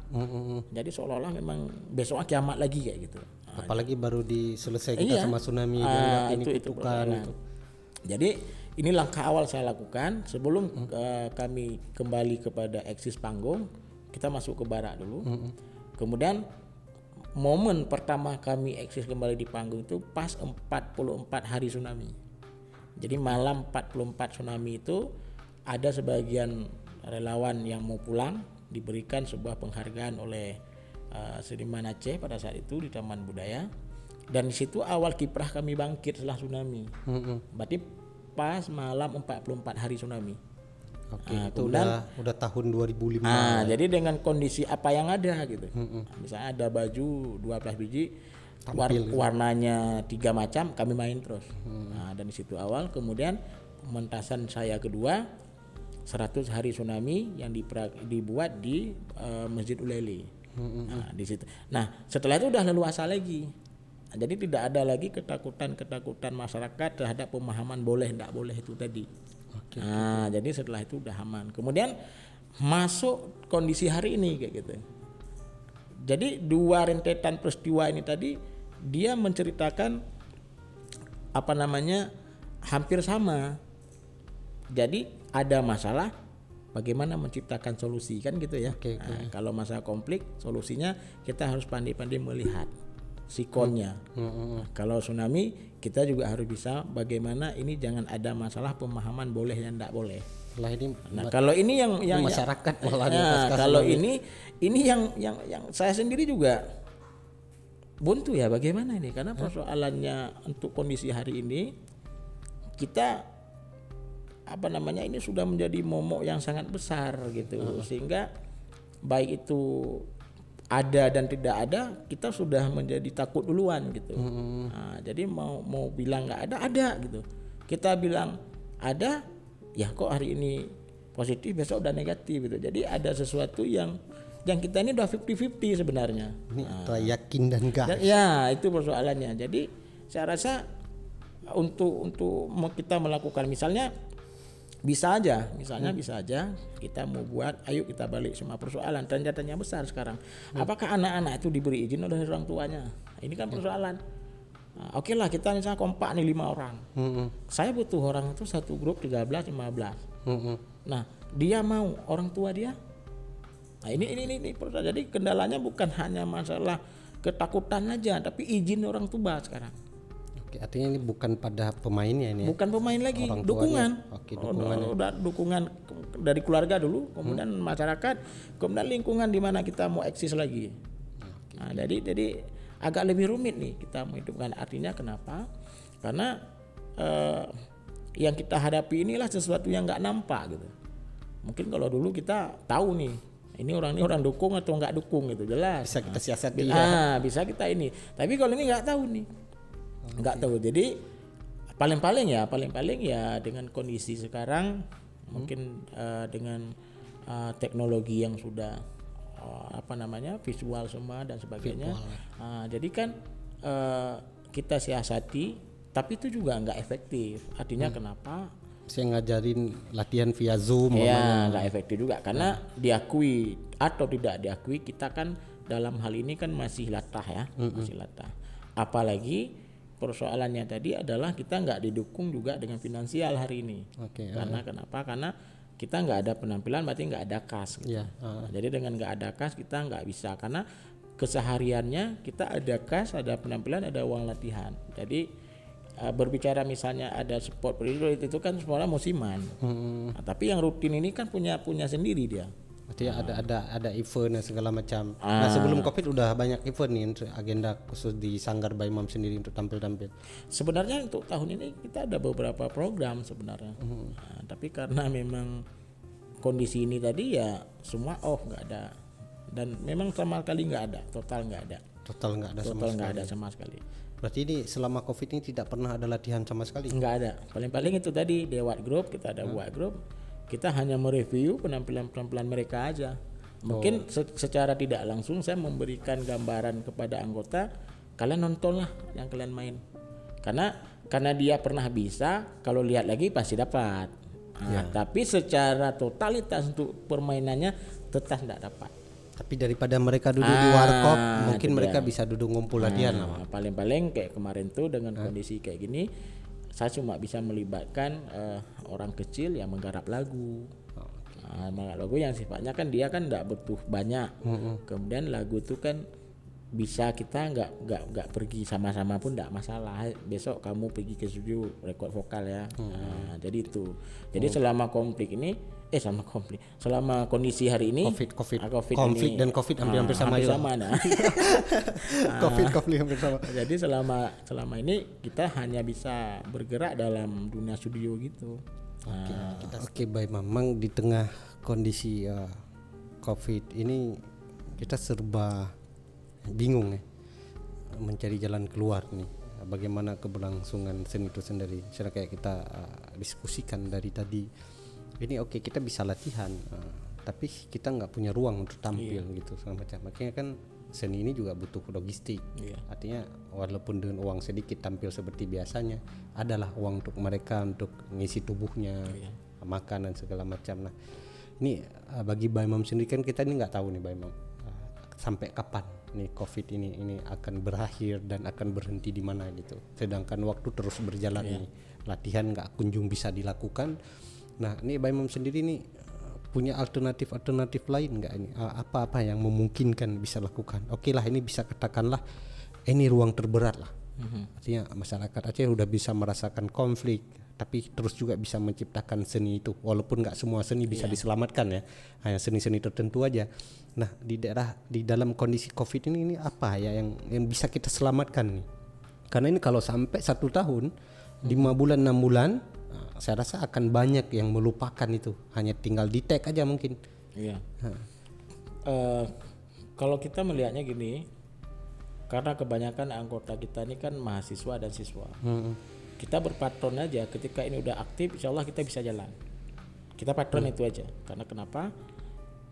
S2: Jadi seolah-olah memang besoknya kiamat lagi kayak gitu. Nah,
S1: apalagi baru diselesai kita sama tsunami ini kutukan itu.
S2: Jadi ini langkah awal saya lakukan sebelum kami kembali kepada eksis panggung, kita masuk ke barak dulu. Kemudian momen pertama kami eksis kembali di panggung itu pas 44 hari tsunami. Jadi malam 44 tsunami itu ada sebagian relawan yang mau pulang diberikan sebuah penghargaan oleh Seniman Aceh pada saat itu di Taman Budaya. Dan di situ awal kiprah kami bangkit setelah tsunami. Berarti pas malam 44 hari tsunami.
S1: Oke, itu udah tahun 2005.
S2: Jadi dengan kondisi apa yang ada gitu. Misalnya ada baju 12 biji, warnanya 3 macam, kami main terus. Dan di situ awal. Kemudian pementasan saya kedua 100 hari tsunami yang dibuat di Masjid Ulele. Di situ. Nah, setelah itu udah leluasa lagi. Jadi tidak ada lagi ketakutan masyarakat terhadap pemahaman boleh tidak boleh itu tadi. Jadi setelah itu udah aman. Kemudian masuk kondisi hari ini kayak gitu. Jadi 2 rentetan peristiwa ini tadi dia menceritakan hampir sama. Jadi ada masalah, bagaimana menciptakan solusi kan gitu ya. Kalau masalah konflik, solusinya kita harus pandai-pandai melihat sikonnya. Kalau tsunami kita juga harus bisa bagaimana ini jangan ada masalah pemahaman boleh dan tidak boleh. Kalau ini yang
S1: masyarakat
S2: kalau ini yang saya sendiri juga buntu ya bagaimana ini, karena persoalannya untuk kondisi hari ini kita ini sudah menjadi momok yang sangat besar gitu. Sehingga baik itu ada dan tidak ada, kita sudah menjadi takut duluan gitu. Jadi mau bilang nggak ada gitu. Kita bilang ada, ya kok hari ini positif besok udah negatif gitu. Jadi ada sesuatu yang kita ini udah 50-50 sebenarnya.
S1: Ini yakin dan gas.
S2: Ya itu persoalannya. Jadi saya rasa untuk kita melakukan bisa aja kita mau buat, ayo kita balik semua persoalan. Tanya-tanya besar sekarang, apakah anak-anak itu diberi izin oleh orang tuanya? Ini kan persoalan. Oke lah kita misalnya kompak nih 5 orang. Saya butuh orang itu satu grup 13-15. Nah dia mau orang tua dia. Nah ini persoalan. Jadi kendalanya bukan hanya masalah ketakutan aja, tapi izin orang tua sekarang.
S1: Oke, artinya ini bukan pada pemainnya ini.
S2: Bukan pemain lagi, dukungan. Udah dukungan dari keluarga dulu, kemudian masyarakat, kemudian lingkungan di mana kita mau eksis lagi. Nah, jadi agak lebih rumit nih kita menghidupkan. Artinya kenapa? Karena yang kita hadapi inilah sesuatu yang nggak nampak gitu. Mungkin kalau dulu kita tahu nih, ini orang dukung atau nggak dukung gitu, jelas.
S1: Bisa kita siasati.
S2: Bisa kita ini. Tapi kalau ini nggak tahu nih. Nggak tahu. Jadi paling-paling ya dengan kondisi sekarang mungkin dengan teknologi yang sudah visual semua dan sebagainya. Jadi kan kita siasati, tapi itu juga nggak efektif. Artinya kenapa?
S1: Saya ngajarin latihan via Zoom.
S2: Ya nggak efektif juga karena diakui atau tidak diakui kita kan dalam hal ini kan masih latah ya, masih latah. Apalagi persoalannya tadi adalah kita nggak didukung juga dengan finansial hari ini. Karena kenapa? Karena kita nggak ada penampilan berarti nggak ada kas. Gitu. Jadi dengan nggak ada kas kita nggak bisa, karena kesehariannya kita ada kas, ada penampilan, ada uang latihan. Jadi berbicara misalnya ada sport period itu kan semuanya musiman. Nah, tapi yang rutin ini kan punya sendiri dia.
S1: Artinya ada event dan segala macam. Nah sebelum COVID udah banyak event nih untuk agenda khusus di Sanggar Bayi Mam sendiri untuk tampil-tampil.
S2: Sebenarnya untuk tahun ini kita ada beberapa program sebenarnya. Nah, tapi karena memang kondisi ini tadi ya semua nggak ada. Dan memang sama sekali nggak ada, total nggak ada.
S1: Total nggak ada sama sekali. Berarti ini selama COVID ini tidak pernah ada latihan sama sekali?
S2: Nggak ada. Paling-paling itu tadi Dewat Group, kita ada Buat Group. Kita hanya mereview penampilan mereka aja. Mungkin secara tidak langsung saya memberikan gambaran kepada anggota, kalian nontonlah yang kalian main. Karena dia pernah bisa, kalau lihat lagi pasti dapat. Tapi secara totalitas untuk permainannya tetap tidak dapat.
S1: Tapi daripada mereka duduk di warkop, mungkin mereka bisa duduk ngumpul latihan.
S2: Paling-paling kayak kemarin tuh dengan kondisi kayak gini, saya cuma bisa melibatkan orang kecil yang menggarap lagu. Lagu yang sifatnya kan dia kan nggak butuh banyak. Kemudian lagu itu kan bisa kita nggak pergi sama-sama pun nggak masalah. Besok kamu pergi ke studio rekod vokal ya. Jadi itu. Jadi selama konflik ini selama kondisi hari ini
S1: konflik
S2: ini,
S1: dan COVID hampir sama
S2: nah.
S1: konflik hampir sama.
S2: Jadi selama ini kita hanya bisa bergerak dalam dunia studio gitu.
S1: Oke, baik, memang di tengah kondisi COVID ini kita serba bingung ya mencari jalan keluar nih. Bagaimana keberlangsungan seni itu sendiri. Misalnya kayak kita diskusikan dari tadi. Ini kita bisa latihan, tapi kita nggak punya ruang untuk tampil gitu segala macam. Makanya kan seni ini juga butuh logistik. Artinya walaupun dengan uang sedikit tampil seperti biasanya, adalah uang untuk mereka untuk ngisi tubuhnya, makan dan segala macam. Nah, ini bagi Bayi Mam sendiri kan kita ini nggak tahu nih Bayi Mam sampai kapan nih COVID ini akan berakhir dan akan berhenti di mana gitu. Sedangkan waktu terus berjalan nih, latihan nggak kunjung bisa dilakukan. Nah, ini Bayi Mam sendiri nih punya alternatif lain nggak ini? Apa yang memungkinkan bisa lakukan? Oke lah, ini bisa katakanlah ini ruang terberat lah. Artinya masyarakat Aceh udah bisa merasakan konflik, tapi terus juga bisa menciptakan seni itu. Walaupun nggak semua seni bisa diselamatkan ya, hanya seni-seni tertentu aja. Nah, di dalam kondisi COVID ini apa ya yang bisa kita selamatkan nih? Karena ini kalau sampai 1 tahun, 5 bulan, 6 bulan, saya rasa akan banyak yang melupakan itu, hanya tinggal di tag aja mungkin.
S2: Kalau kita melihatnya gini, karena kebanyakan anggota kita ini kan mahasiswa dan siswa, kita berpatron aja. Ketika ini udah aktif, insya Allah kita bisa jalan. Kita patron itu aja. Karena kenapa?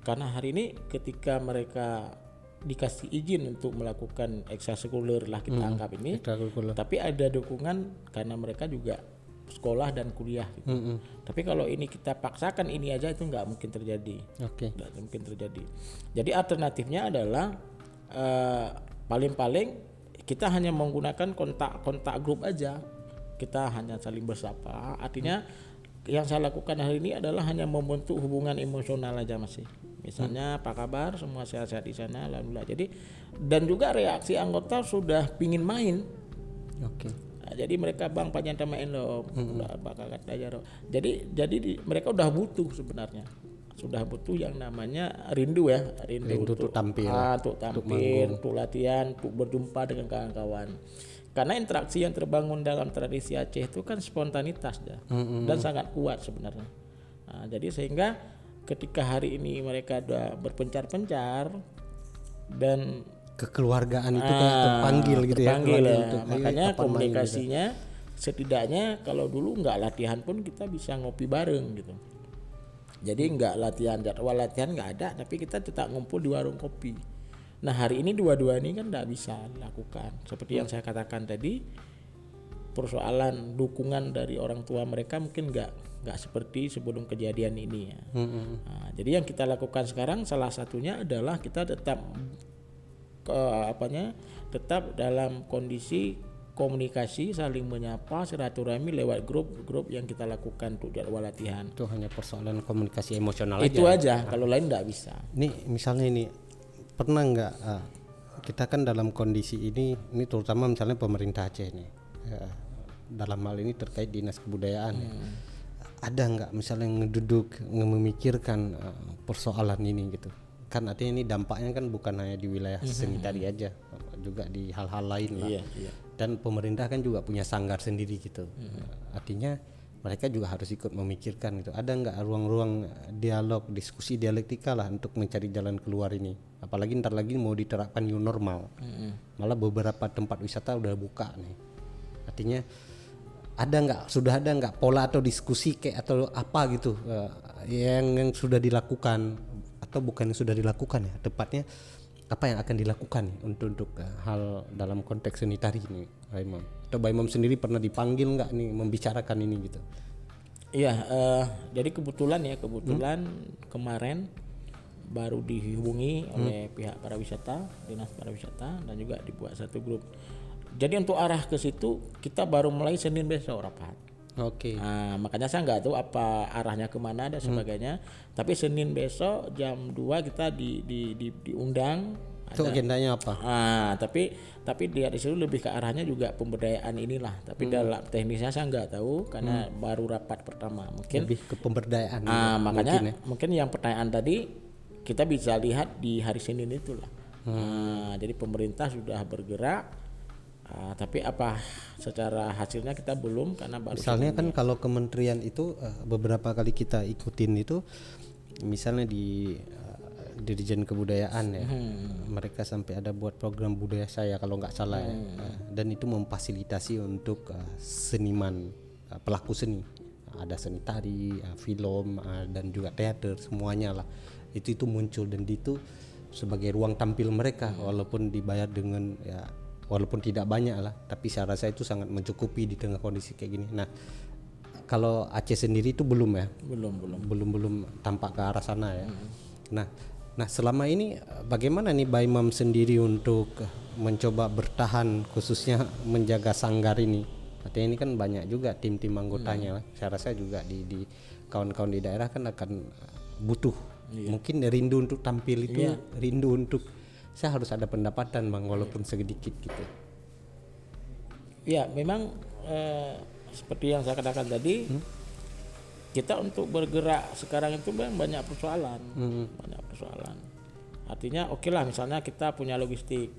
S2: Karena hari ini ketika mereka dikasih izin untuk melakukan ekstrakurikuler lah kita anggap ini, tapi ada dukungan karena mereka juga sekolah dan kuliah gitu. Tapi kalau ini kita paksakan ini aja, itu nggak mungkin terjadi. Nggak mungkin terjadi. Jadi alternatifnya adalah paling-paling kita hanya menggunakan kontak grup aja. Kita hanya saling bersapa. Artinya yang saya lakukan hari ini adalah hanya membentuk hubungan emosional aja masih. Misalnya apa kabar, semua sehat-sehat di sana, alhamdulillah. Jadi dan juga reaksi anggota sudah pingin main. Jadi mereka bang panjang main loh, jadi mereka udah butuh sebenarnya, sudah butuh yang namanya rindu untuk tampil, untuk latihan, untuk berjumpa dengan kawan-kawan. Karena interaksi yang terbangun dalam tradisi Aceh itu kan spontanitas dan sangat kuat sebenarnya. Jadi sehingga ketika hari ini mereka udah berpencar-pencar dan
S1: kekeluargaan itu kayak terpanggil gitu ya.
S2: Makanya komunikasinya setidaknya kalau dulu nggak latihan pun kita bisa ngopi bareng gitu. Jadi nggak latihan, jadwal latihan nggak ada, tapi kita tetap ngumpul di warung kopi. Nah hari ini dua-dua ini kan nggak bisa dilakukan. Seperti yang saya katakan tadi, persoalan dukungan dari orang tua mereka mungkin nggak seperti sebelum kejadian ini ya. Nah, jadi yang kita lakukan sekarang salah satunya adalah kita tetap tetap dalam kondisi komunikasi, saling menyapa, silaturahmi lewat grup yang kita lakukan untuk jadwal latihan.
S1: Itu hanya persoalan komunikasi emosional
S2: Itu
S1: aja.
S2: aja, kalau lain nggak bisa.
S1: Ini misalnya ini pernah nggak kita kan dalam kondisi ini terutama misalnya pemerintah Aceh nih, dalam hal ini terkait dinas kebudayaan, ada nggak misalnya ngeduduk memikirkan persoalan ini gitu? Kan artinya ini dampaknya kan bukan hanya di wilayah seni tadi aja, juga di hal-hal lain lah.
S2: Iya.
S1: Dan pemerintah kan juga punya sanggar sendiri gitu. Artinya mereka juga harus ikut memikirkan gitu. Ada nggak ruang-ruang dialog, diskusi dialektika lah untuk mencari jalan keluar ini? Apalagi ntar lagi mau diterapkan new normal. Malah beberapa tempat wisata udah buka nih. Artinya sudah ada nggak pola atau diskusi kayak atau apa gitu yang sudah dilakukan atau bukan yang sudah dilakukan ya, tepatnya apa yang akan dilakukan nih untuk hal dalam konteks seni tari ini, Pak Imam? Atau Pak Imam sendiri pernah dipanggil nggak nih membicarakan ini gitu?
S2: Iya, jadi kebetulan kemarin baru dihubungi oleh pihak pariwisata, dinas pariwisata, dan juga dibuat satu grup. Jadi untuk arah ke situ kita baru mulai Senin besok rapat.
S1: Oke.
S2: Nah, makanya saya nggak tahu apa arahnya kemana dan sebagainya. Tapi Senin besok jam 2 kita diundang.
S1: Itu agendanya apa?
S2: Tapi dia di situ lebih ke arahnya juga pemberdayaan inilah. Tapi dalam teknisnya saya nggak tahu karena baru rapat pertama. Mungkin
S1: lebih ke pemberdayaan.
S2: Makanya mungkin yang pertanyaan tadi kita bisa lihat di hari Senin itulah. Jadi pemerintah sudah bergerak. Tapi apa secara hasilnya kita belum karena baru
S1: misalnya kan kalau kementerian itu beberapa kali kita ikutin itu misalnya di Dirjen Kebudayaan ya, mereka sampai ada buat program budaya saya kalau nggak salah ya, dan itu memfasilitasi untuk seniman, pelaku seni, ada seni tari, film, dan juga teater, semuanya lah itu muncul dan itu sebagai ruang tampil mereka walaupun dibayar dengan ya walaupun tidak banyak lah, tapi saya rasa itu sangat mencukupi di tengah kondisi kayak gini. Nah, kalau Aceh sendiri itu belum ya? Belum tampak ke arah sana ya. Nah selama ini bagaimana nih Pak Imam sendiri untuk mencoba bertahan khususnya menjaga sanggar ini? Artinya ini kan banyak juga tim-tim anggotanya lah. Saya rasa juga di kawan-kawan di daerah kan akan butuh. Mungkin rindu untuk tampil itu, rindu untuk saya harus ada pendapatan Bang walaupun sedikit gitu. Ya
S2: memang seperti yang saya katakan tadi, kita untuk bergerak sekarang itu banyak persoalan, Artinya oke lah misalnya kita punya logistik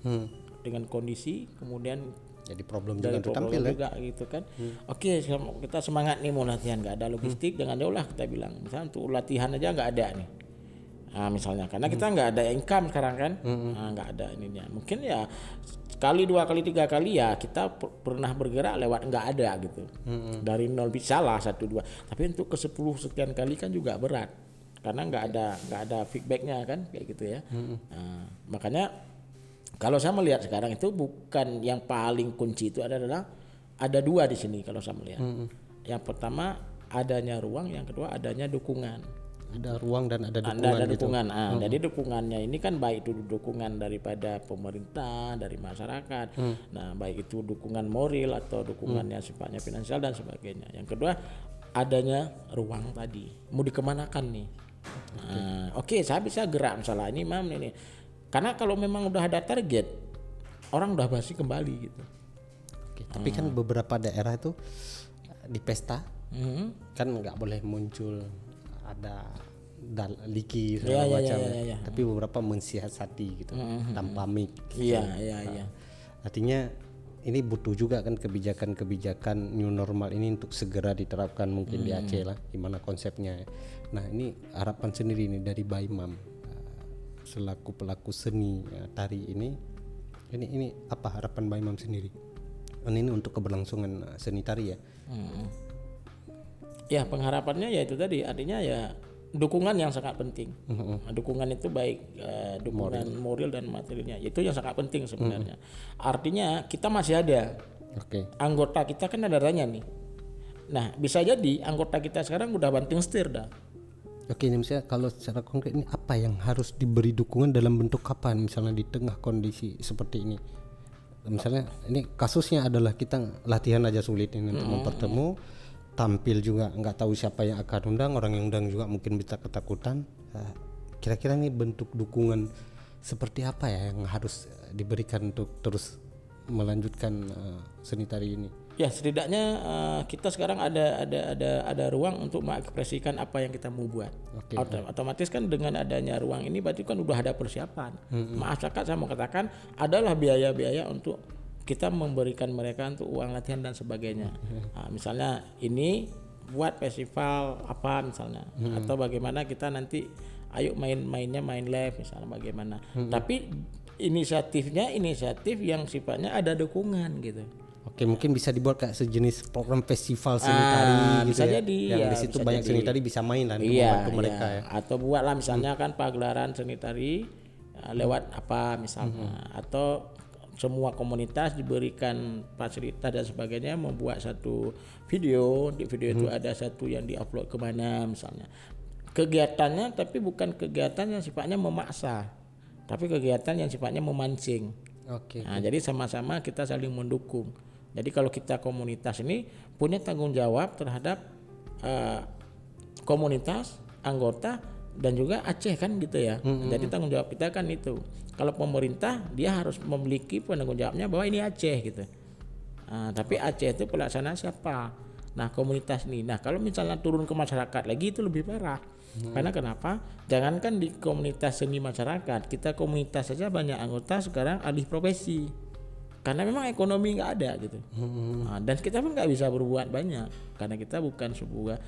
S2: dengan kondisi kemudian
S1: jadi problem juga untuk tampil
S2: juga gitu kan. Oke, kita semangat nih mau latihan, nggak ada logistik dengan jauh lah kita bilang misalnya untuk latihan aja nggak ada nih. Misalnya karena kita nggak ada income sekarang kan, nggak ada ininya. Mungkin ya sekali, 2 kali, 3 kali ya kita pernah bergerak lewat nggak ada gitu. Dari 0 bisa lah 1, 2. Tapi untuk ke 10 sekian kali kan juga berat karena nggak ada feedbacknya kan kayak gitu ya. Makanya kalau saya melihat sekarang itu bukan yang paling kunci itu adalah ada 2 di sini kalau saya melihat. Yang pertama adanya ruang, yang kedua adanya dukungan.
S1: Ada ruang dan ada dukungan.
S2: Jadi dukungannya ini kan baik itu dukungan daripada pemerintah, dari masyarakat. Nah, baik itu dukungan moral atau dukungannya sifatnya finansial dan sebagainya. Yang kedua adanya ruang tadi. Mau dikemanakan nih? Oke, saya bisa gerak misalnya ini Mam ini. Karena kalau memang udah ada target, orang udah pasti kembali gitu.
S1: Tapi kan beberapa daerah itu di pesta kan nggak boleh muncul ada liki segala macam. Tapi beberapa mensiasati gitu tanpa mic. Iya. Artinya ini butuh juga kan kebijakan new normal ini untuk segera diterapkan mungkin di Aceh lah, gimana konsepnya. Nah ini harapan sendiri nih dari Pak Imam selaku pelaku seni tari ini apa harapan Pak Imam sendiri? Ini untuk keberlangsungan seni tari ya.
S2: Ya pengharapannya ya itu tadi, artinya ya dukungan yang sangat penting. Dukungan itu baik dukungan moral dan materialnya, itu yang sangat penting sebenarnya. Artinya kita masih ada anggota kita kan ada adanya nih. Nah bisa jadi anggota kita sekarang udah banting setir dah.
S1: Oke, ini misalnya kalau secara konkret ini apa yang harus diberi dukungan dalam bentuk apa misalnya di tengah kondisi seperti ini? Misalnya ini kasusnya adalah kita latihan aja sulit ini untuk mempertemu, tampil juga nggak tahu siapa yang akan undang, orang yang undang juga mungkin bisa ketakutan. Kira-kira ini bentuk dukungan seperti apa ya yang harus diberikan untuk terus melanjutkan seni tari ini?
S2: Ya setidaknya kita sekarang ada ruang untuk mengekspresikan apa yang kita mau buat. Otomatis kan dengan adanya ruang ini berarti kan udah ada persiapan. Maaf saya mau katakan adalah biaya-biaya untuk kita memberikan mereka untuk uang latihan dan sebagainya. Misalnya ini buat festival apa misalnya, atau bagaimana kita nanti ayo main live misalnya bagaimana. Tapi inisiatif yang sifatnya ada dukungan gitu.
S1: Oke, mungkin bisa dibuat kayak sejenis program festival seni tari gitu
S2: bisa
S1: ya.
S2: jadi,
S1: yang di situ banyak seni tari bisa main lah untuk membantu mereka ya.
S2: Atau buatlah misalnya kan pagelaran seni tari lewat apa misalnya, atau semua komunitas diberikan fasilitas dan sebagainya membuat satu video. Di video itu ada satu yang diupload kemana misalnya. Kegiatannya tapi bukan kegiatan yang sifatnya memaksa, tapi kegiatan yang sifatnya memancing. Nah, jadi sama-sama kita saling mendukung. Jadi kalau kita komunitas ini punya tanggung jawab terhadap komunitas, anggota dan juga Aceh kan gitu ya. Jadi tanggung jawab kita kan itu. Kalau pemerintah dia harus memiliki penanggung jawabnya bahwa ini Aceh gitu. Tapi Aceh itu pelaksana siapa? Nah komunitas ini. Nah kalau misalnya turun ke masyarakat lagi itu lebih parah. Karena kenapa? Jangankan di komunitas seni masyarakat, kita komunitas saja banyak anggota sekarang alih profesi. Karena memang ekonomi nggak ada gitu. Dan kita pun nggak bisa berbuat banyak karena kita bukan sebuah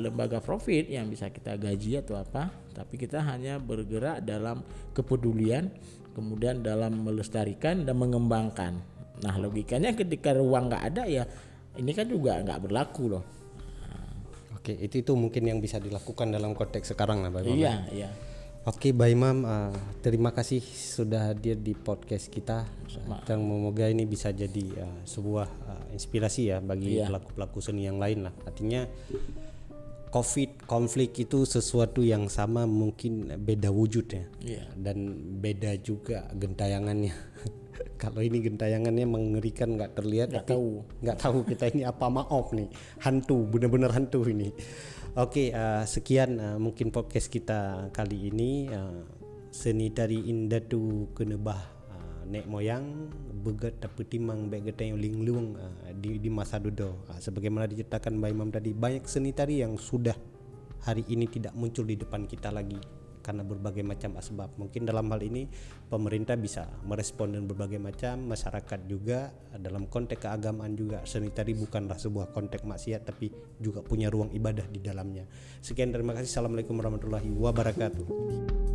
S2: lembaga profit yang bisa kita gaji atau apa, tapi kita hanya bergerak dalam kepedulian, kemudian dalam melestarikan dan mengembangkan. Nah logikanya ketika ruang nggak ada ya ini kan juga nggak berlaku loh.
S1: Oke, itu mungkin yang bisa dilakukan dalam konteks sekarang lah, Pak Imam.
S2: Iya.
S1: Oke, Pak Imam, terima kasih sudah hadir di podcast kita. Dan semoga ini bisa jadi sebuah inspirasi ya bagi pelaku-pelaku seni yang lain lah. Artinya konflik itu sesuatu yang sama, mungkin beda wujud ya. Dan beda juga gentayangannya. Kalau ini gentayangannya mengerikan, nggak terlihat, nggak tahu kita ini apa, maaf nih, hantu, benar-benar hantu ini. Oke, sekian mungkin podcast kita kali ini. Seni tari indatu kenebah nek moyang beget tapi timang begetang linglung di masa dulu. Sebagaimana diceritakan Mbak Imam tadi, banyak seni tari yang sudah hari ini tidak muncul di depan kita lagi karena berbagai macam asbab. Mungkin dalam hal ini pemerintah bisa merespon dengan berbagai macam, masyarakat juga dalam konteks keagamaan juga. Seni tari bukanlah sebuah konteks maksiat tapi juga punya ruang ibadah di dalamnya. Sekian, terima kasih. Assalamualaikum warahmatullahi wabarakatuh.